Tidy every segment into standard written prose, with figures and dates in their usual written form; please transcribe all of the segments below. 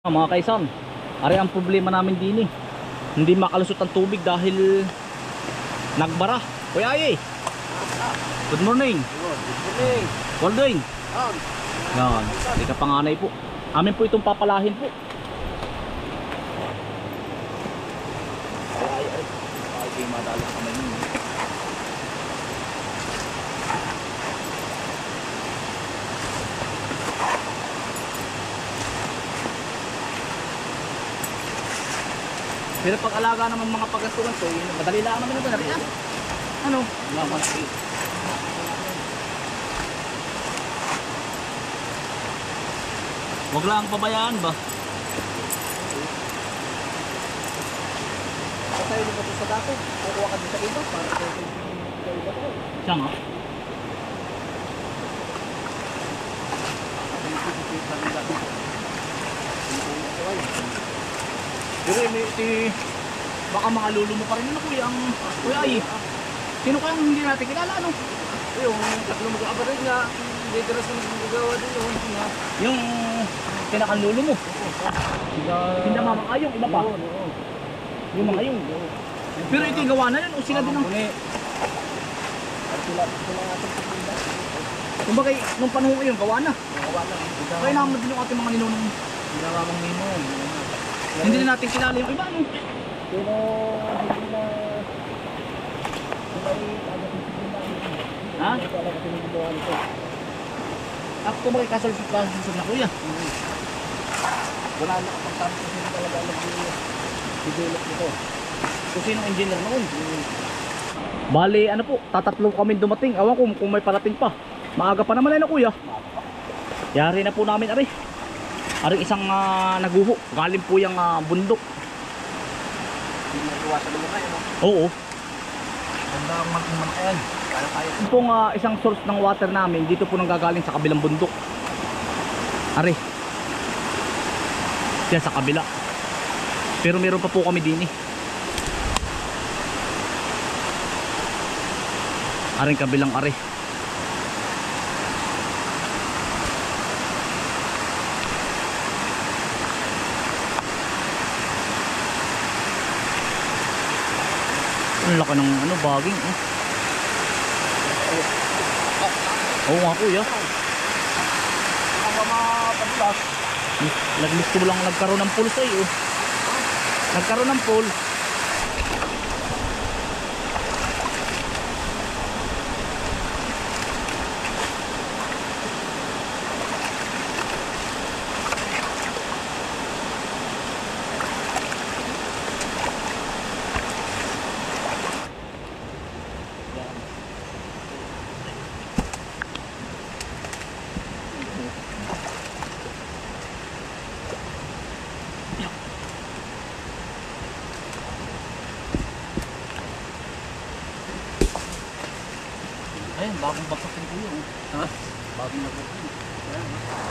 Mga kaisan, ari ang problema namin din eh. Hindi makalusot ang tubig dahil nagbara. Kuya Aye, good morning. Good morning. Well doing. Yan, ikapanganay po. Amin po itong papalahin po. Ay, madalo sa kami. Pero pag alaga naman mga pagkastugan to, madali lang naman ito. Ano? Laman. Huwag lang pabayaan ba? Patayin mo sa dato. Kukuha ka din sa iba para sa iba ko. Siya nga. Pero baka mga lolo mo pa rin na kuya ang kuya ay. Sino kayang hindi natin kilala ano? Yung tatlo mag-aabarin nga. Hindi ka sa magagawa din yun. Yung kinakan lolo mo. Hindi mamang ayong iba pa. Yung mga ayong. Pero ito yung gawa na yan o sila din ang Sila natin sa pinda. kumbaga nung panahon ngayon gawa na. Gawa lang. Kaya naman din yung ating mga ninunong. Ginawamang mimo. Hindi na natin kilala yung iba ano. Pero hindi na sila Ha? ito alam kasi yung ginawa nito. Ako kumbaga kasulsud na kuya. Wala na kapagtama kasi hindi talaga nag-develop nito. Kung sinong engineer noon. Bali, ano po, tatatlo kami dumating. Awan ko kung may parating pa. Maaga pa naman ay na kuya. Yari na po namin ari. Ari isang naguho. Galing po yung bundok. Hindi na iwasan naman kayo. Oo. Ganda ang manakayan. Kaya tayo. Ito pong isang source ng water namin. Dito po nanggagaling sa kabilang bundok. Ari. Yan sa kabila. Pero meron pa po kami din eh. Aring kabilang ari. Ang laki ng ano, baging eh. Oo nga kuya. Ang mga padulas. Nag-miss ko lang nagkaroon ng pool sa iyo. Nagkaroon ng pool. Ayun, bagong bagsak yung kuya. Ha? Bagong bagsak.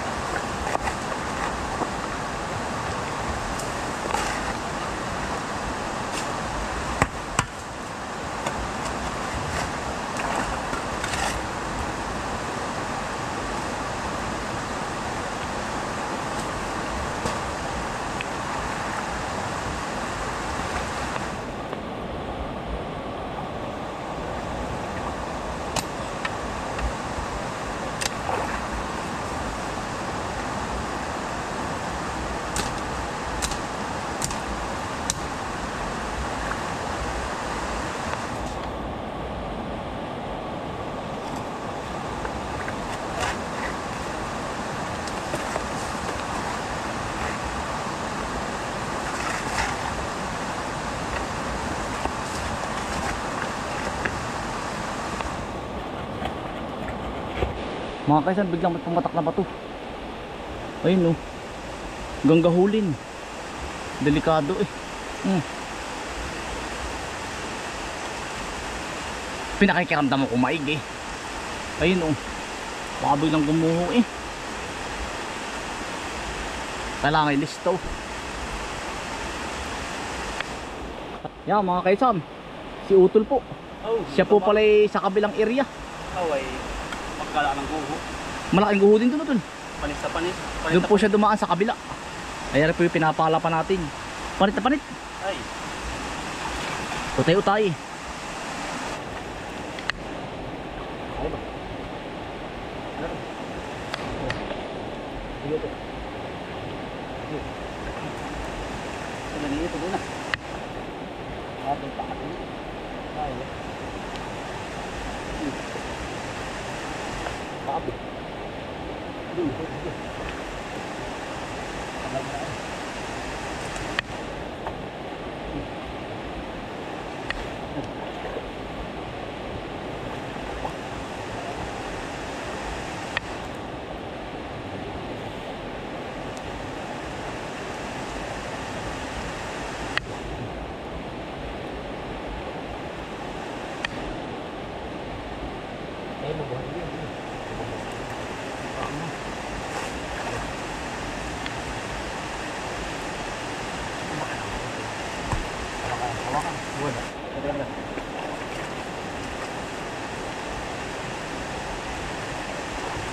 Mga kaisan, biglang may pumatak na bato. Ayun oh. Ganggahulin. Delikado eh. Pinakikiramdam mo kumaig eh. Ayun oh. Baka biglang gumuho eh. Kailangan listo. Yan mga kaisan, si Utol po. Siya po pala sa kabilang area. Ay, pagkala ng guho. Malaking guho din doon. Panis sa panis. Doon po siya dumaan sa kabila. Ayan po yung pinapala pa natin. Panit na panit. Ay. Utay-utay. Ano ba? Ano ba? Sige ito. Sige ito doon na. Ating pakatid. Ay. Pakatid. Doon. Alam na. Ay, mabuhay yun. Hawakan. Wala. Wala.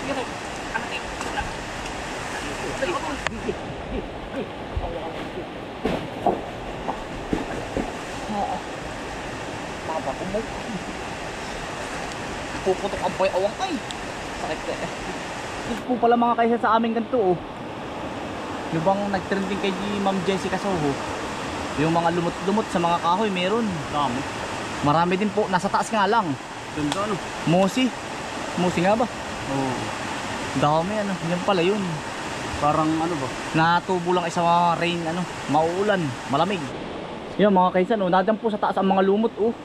Ito. Anak eh. Papa, kumok. Puputok ang boy awang ay. Sakit ka eh. Ito po pala mga kaysa sa amin ganito oh. Yung bang nag-trending kay Ma'am Jessica Soho. Yung mga lumot-lumot sa mga kahoy meron. Dami. Marami din po, nasa taas nga lang. Ganda ano? Mosi. Mosi nga ba? Oo. Dami ano, yan pala yun. Parang ano ba? Natubo lang isa mga rain ano, mauulan, malamig. Yan mga kaysa no, nadyan po sa taas ang mga lumot oh.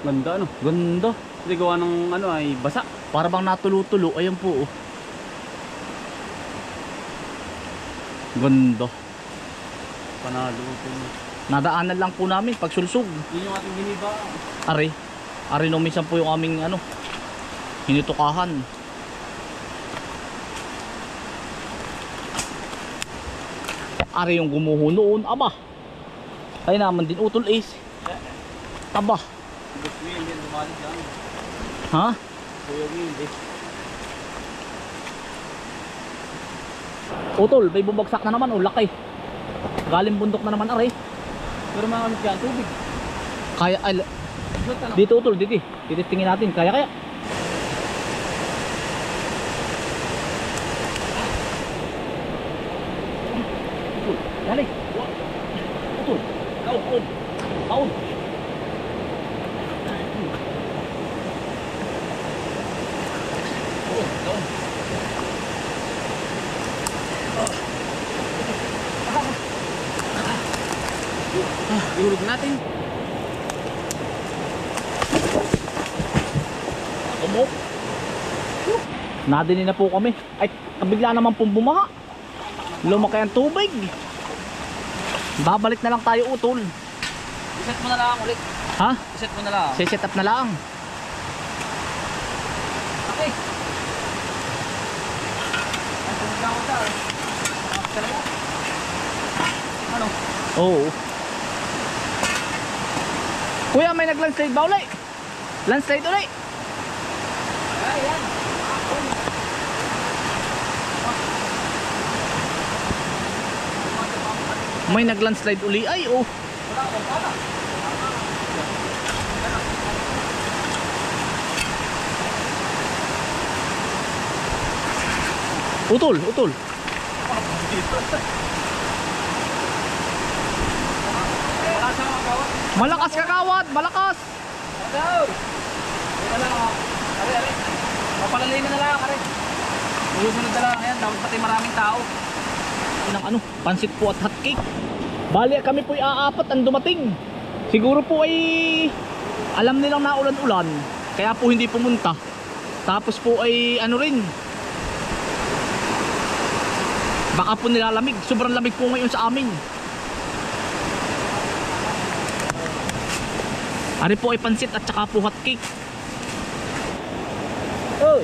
Ganda ano? Ganda. Hindi gawa ng ano ay basa. Para bang natulo-tulo, ayan po oh. Ganda. Panalo ito. Nadaanan lang po namin pag sulsog. Yun yung ating giniba. Ari no minsan po yung aming ano, hinutukahan. Ari yung gumuho noon, aba. Ay naman din utol ace. Aba. Gusto mo yun, dumalik lang. Ha? Kuya Will eh. Utol, may bumagsak na naman, oh, laki. Galing bundok na naman, ari. Pero mga kamit yan, tubig. Kaya, ay, dito utol, dito. Titistingin natin, kaya. Utol, dali. Utol, kaon. Ihulog natin. Umok. Nadini na po kami. Ay, bigla naman pong bumaha. Lumaki ang tubig. Babalik na lang tayo utol. Iset mo na lang ulit. Ha? Iset mo na lang. Set up na lang. Okay. Ay, pumunta ako sa. Talaga. Ano? Oo. Kuya, may nag-landslide ba ulit? Landslide ulit? Ay, yan. May nag-landslide uli. Ay, oh. Wala akong pala. Utol. Wala siya mga gawat. Malakas kakawad, malakas.Adaw! Wala lang ako. Ari. Mapalaliman na lang, ari. Susunod na lang. Ayan, dapat pati maraming tao. Ng ano, pansit po at hotcake. Bali kami po ay aapat ang dumating. Siguro po ay alam nilang naulan-ulan, kaya po hindi pumunta. Tapos po ay ano rin, baka po nilalamig. Sobrang lamig po ngayon sa amin. Ari po ay pansit at saka po hotcake. Uy!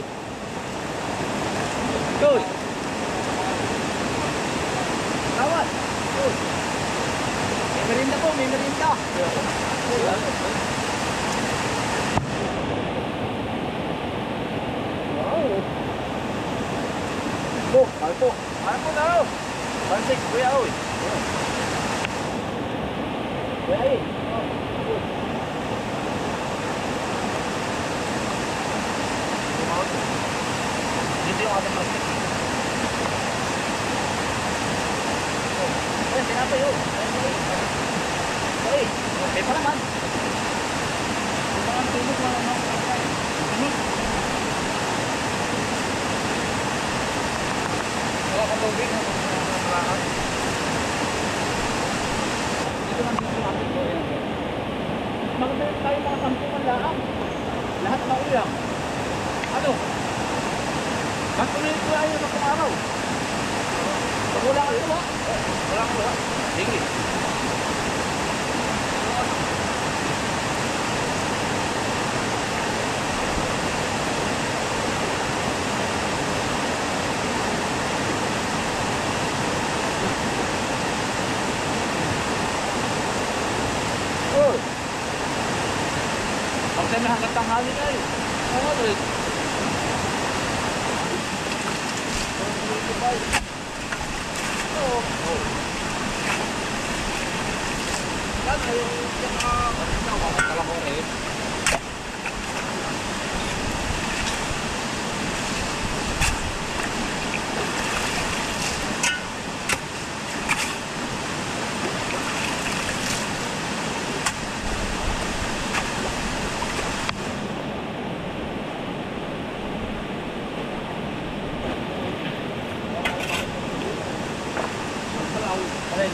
Uy! Kawat! Uy! May merinda po, may merinda! Wow! Po, mahal po! Mahal po daw! Pansik, kuya, uy! Ay. Dito yung ating plastic. Ayan, tinapay yun. Ay, may pa naman. May pa naman tulog na naman. Wala kang tubig. Dito lang dito yung ating ko. Maganda tayo mga kampungan lahat. Lahat na ulam. Ano? Magpulit ko ayaw na kung araw. Pag wala ka ito ha? Wala kang wala. Sige. Oh! Pag tayo may hanggang tanghali na eh. Oo nga doon. Yan ay yung mga kalahong eh. Alin?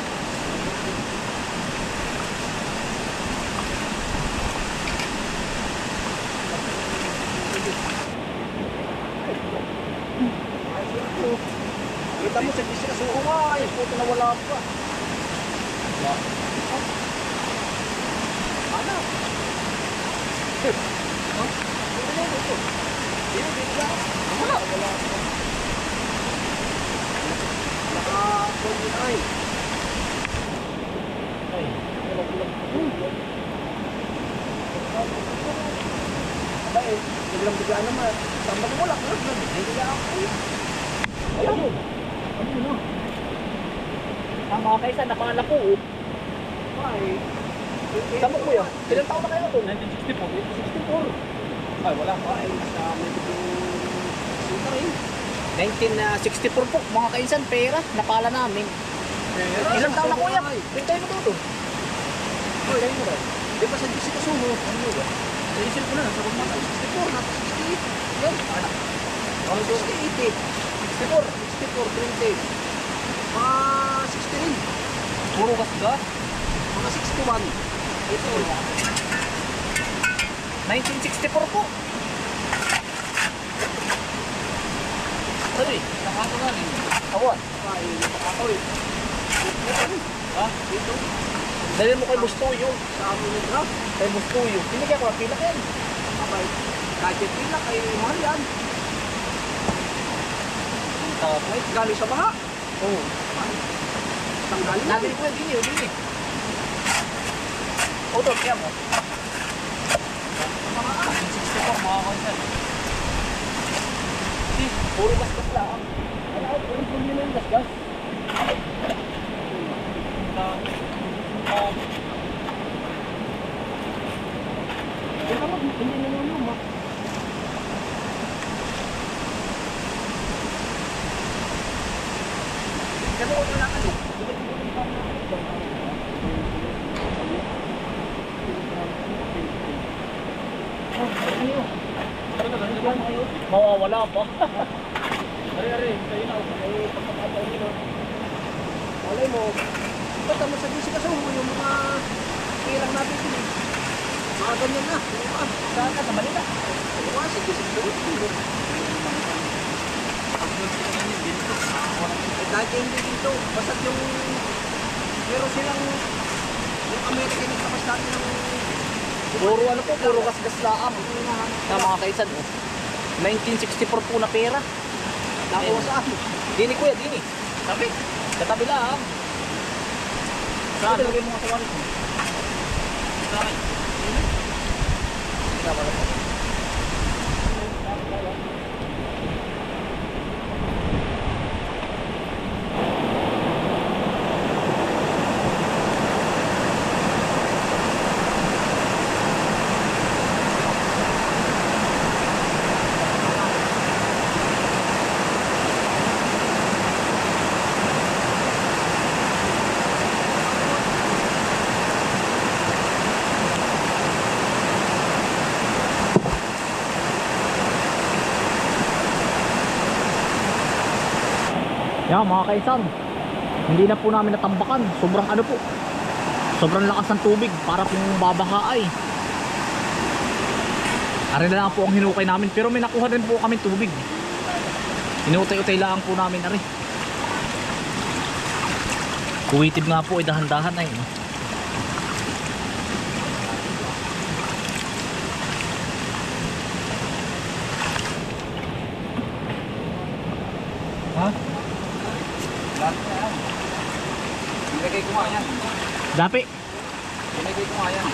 Kita mo sa disasuho nga eh. Puto na wala pa. Ano? Ano na ito? Dito lang. Wala. Wala. Naka-phone yun ay. Ay. Aba eh. Biglang-bigla naman. Tambal mo lang. Ay, kaya ako eh. Ayun. Ano na? Ang mga kaysa, napakala po. Ay. Tama ko yan. Ilang taon na kayo ito? 1964. Ay, wala pa. Ay, sa medyo sita rin. 1964 po, mga kainsan, pera, napala namin. Ilang taon na kuya? Pintay mo ito. Ay, mo rin. Di ba sa disasuho? Ano ba? Naisip ko na, sa kumata, 64, nasa 68. Yan, anak. 68 eh. 64, 20. Mga 60 rin. Puro gasgas. Mga 61. Ito. 1964 po. Sabi, Nakato na rin. awan. Ay, nakakatoy. Ha? Dito. Dali mo kay Bustoyo. Sa amin yung graph. Kay Bustoyo. Pinigyan ko ang pila yan. Abay, gadget pila kay mahal yan. Tapos, Galing sa baha. oo. Tanggalin yan. Nabili ko yan, dini, dini. Oto, kaya mo. Mga 1964, mga kainsan. Puro gasgas lang. Ano ako, puro pulyo na yung gasgas. Kaya naman, hindi nanuluma. Kaya mo, wala ka doon. Mawawala pa. Ari, kayo na. Ay, pagkakataon nyo. Malay mo, ba't naman sa disika sa yung mga kilang natin din. Mga ganyan na. Saan ka? Sa Manila. Ano ka, sige, sige. Dahil hindi dito, basta yung meron silang yung Amerika yung tapos natin ng Puro ano po, puro gasgas laang. Na mga kaisan, 1964 po na pera. nakuha sa akin. Dini kuya, dini. Sabi? Katabi lang. Saan? Lagay mo nga sa wallet mo. Saan? Tama na po. Yan mga kaisan, hindi na po namin natambakan. Sobrang ano po, sobrang lakas ng tubig para kung babaha ay. Ari na lang po ang hinukay namin, pero may nakuha din po kami tubig. Inutay-utay lang po namin ari. Kuwitib nga po ay dahan-dahan ay. Ha? Lahat na yan. Nilagay ko nga yan. Dapi. Nilagay ko nga yan.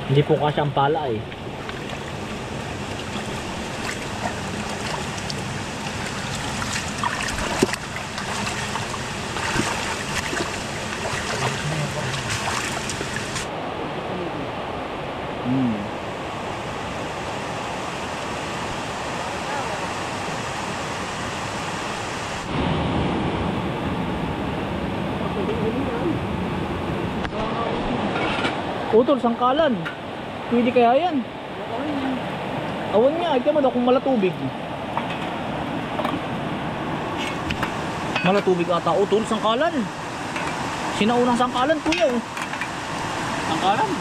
Hindi po kasi ang pala eh. Utol, sangkalan. Pwede kaya yan? Awan niya, ito mo daw kung malatubig. Malatubig ata, utol, sangkalan. Sinaunang sangkalan, kuya. Oh. Sangkalan?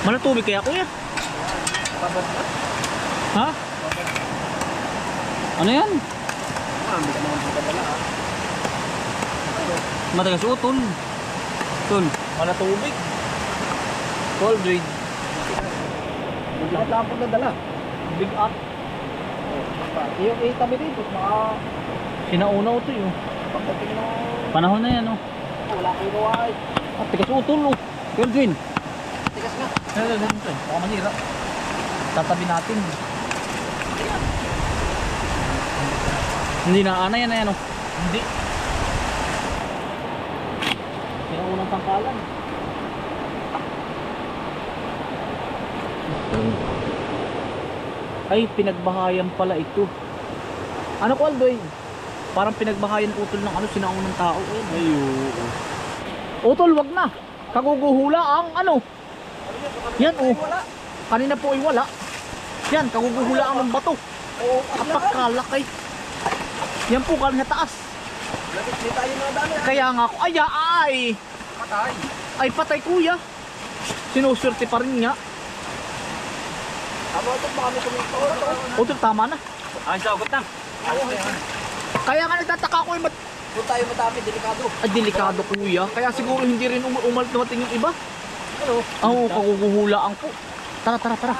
Malatubig kaya, kuya? Ha? Ano yan? Matagas utol. Utol. Malatubig. Cold grade. Lahat lang po nadala. Big up. Yung itabi dito, mga Sinaunaw to yun. pagdating ng Panahon na yan, oh. wala kinuha ay. At tigas utol, oh. Goldwyn. Tigas nga. Baka manira. Tatabi natin. Hindi na, ana yan na yan, oh. Hindi. Sinaunang pangkalan. Ay, pinagbahayan pala ito. Ano ko, Aldoy? Parang pinagbahayan utol ng ano, sinaunang tao. Ayun. Utol, wag na. Kaguguhula ang ano. Yan, oh. Kanina po ay wala. Yan, kaguguhula ang ng bato. Oo, Kapakalakay. Yan po, kanina taas. Lapit di tayo mga dami. Kaya nga ako, ay. Patay. Ay, patay kuya. Sinuswerte pa rin nga. Ano ito pa kami kumito? Utol, tama na. Ay, sagot na. Kaya nga nagtataka ko, Kung tayo madami, delikado. delikado kuya. Kaya siguro hindi rin dumating yung iba. Ano? Oo, kaguguhulaan po. Tara, tara, tara.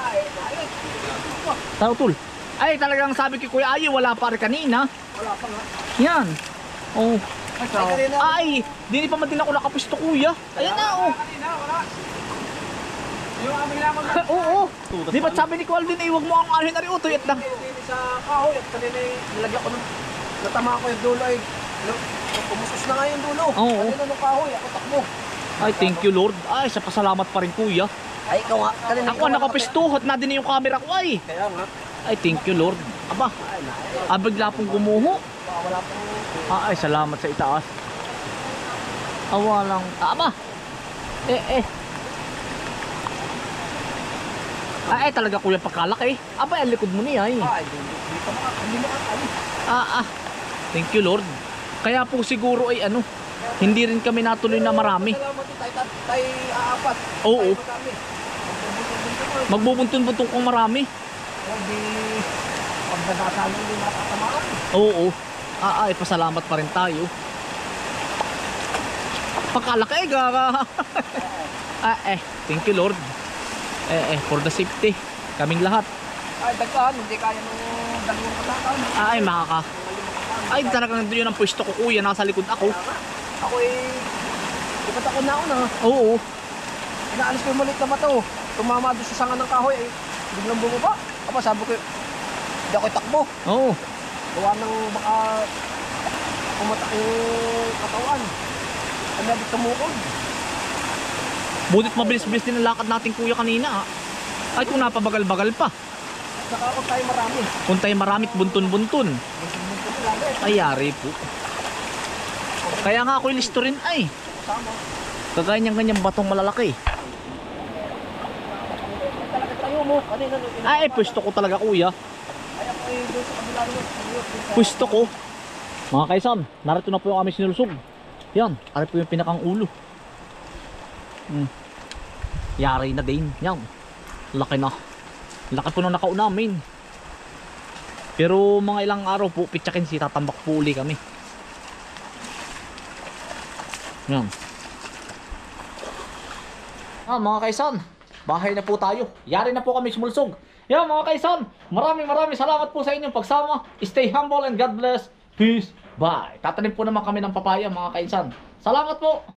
Tara, utol. Ay, talagang sabi kay Kuya Ayi, wala pa rin kanina. Wala pa nga. Yan. Oh. Ay, kanina. Ay, di pa man din ako nakapisto kuya. Ayan na, oh. Kanina, wala. Yung aming lamang na. Oo. Di ba sabi ni Kuya Alvin, ay huwag mo ang alhin ari utoy at lang. Sa kahoy at kanina nilagyan ko ng natama ko yung dulo ay pumusos na nga yung dulo. Oo. Kanina nung kahoy, ako takbo. Ay, thank you Lord. Ay, sa pasalamat pa rin kuya. Ay, ikaw nga. Kanina Ako nakapisto, hot na din yung camera ko ay. Kaya nga. Ay, thank you Lord. Aba, bigla pong gumuho. Wala pong... Ay, salamat sa itaas. Awalang, aba. Ay, talaga kuya pagkalaki. Aba, ang likod mo niya ay. Ay, hindi makakali. Thank you Lord. Kaya po siguro ay ano, hindi rin kami natuloy na marami. Salamat din tayo aapat. Oo. Tayo madami. Magbubuntun-buntun kung marami. Hindi pagdadasali hindi natatamaan. Oo. Ay, pasalamat pa rin tayo. Pagkalaki gaga. Thank you Lord. For the safety. Kaming lahat. Ay, dagkahan. Hindi kaya ng dalawang katakan. Ay, makaka. Ay, talagang nandun yun ang pwesto ko kuya. Nasa likod ako. Ako ipat ako nauna. Oo. Inaalis ko yung maliit na bato. Tumama doon sa sanga ng kahoy. Ay, biglang bumaba. Apa, sabi ko, hindi ako takbo. Oo. Gawa ng baka pumatak yung katawan. Kanya di tumukod. Butit mabilis-bilis din ang lakad natin kuya kanina. Ay, kung napabagal-bagal pa. Saka kung tayo marami. Kung tayo maramit buntun-buntun. Ay, yari po. Kaya nga ako listo rin ay. Sama. Kaganyang-ganyang batong malalaki. Talaga tayo. mo. Kanina nung Ay, pwesto ko talaga kuya. Ay, ako ay doon sa kabila naman. Pwesto ko. Mga kaisan, narito na po yung aming sinulusog. Yan, ari po yung pinakang ulo. Yari na din. Yan. Laki na. Laki po nung nakau namin. Pero mga ilang araw po, pitsakin si tatambak po uli kami. Yan. Mga kaisan, bahay na po tayo. Yari na po kami sumulsog. Yan mga kaisan, maraming salamat po sa inyong pagsama. Stay humble and God bless. Peace. Bye. Tatanim po naman kami ng papaya mga kaisan. Salamat po.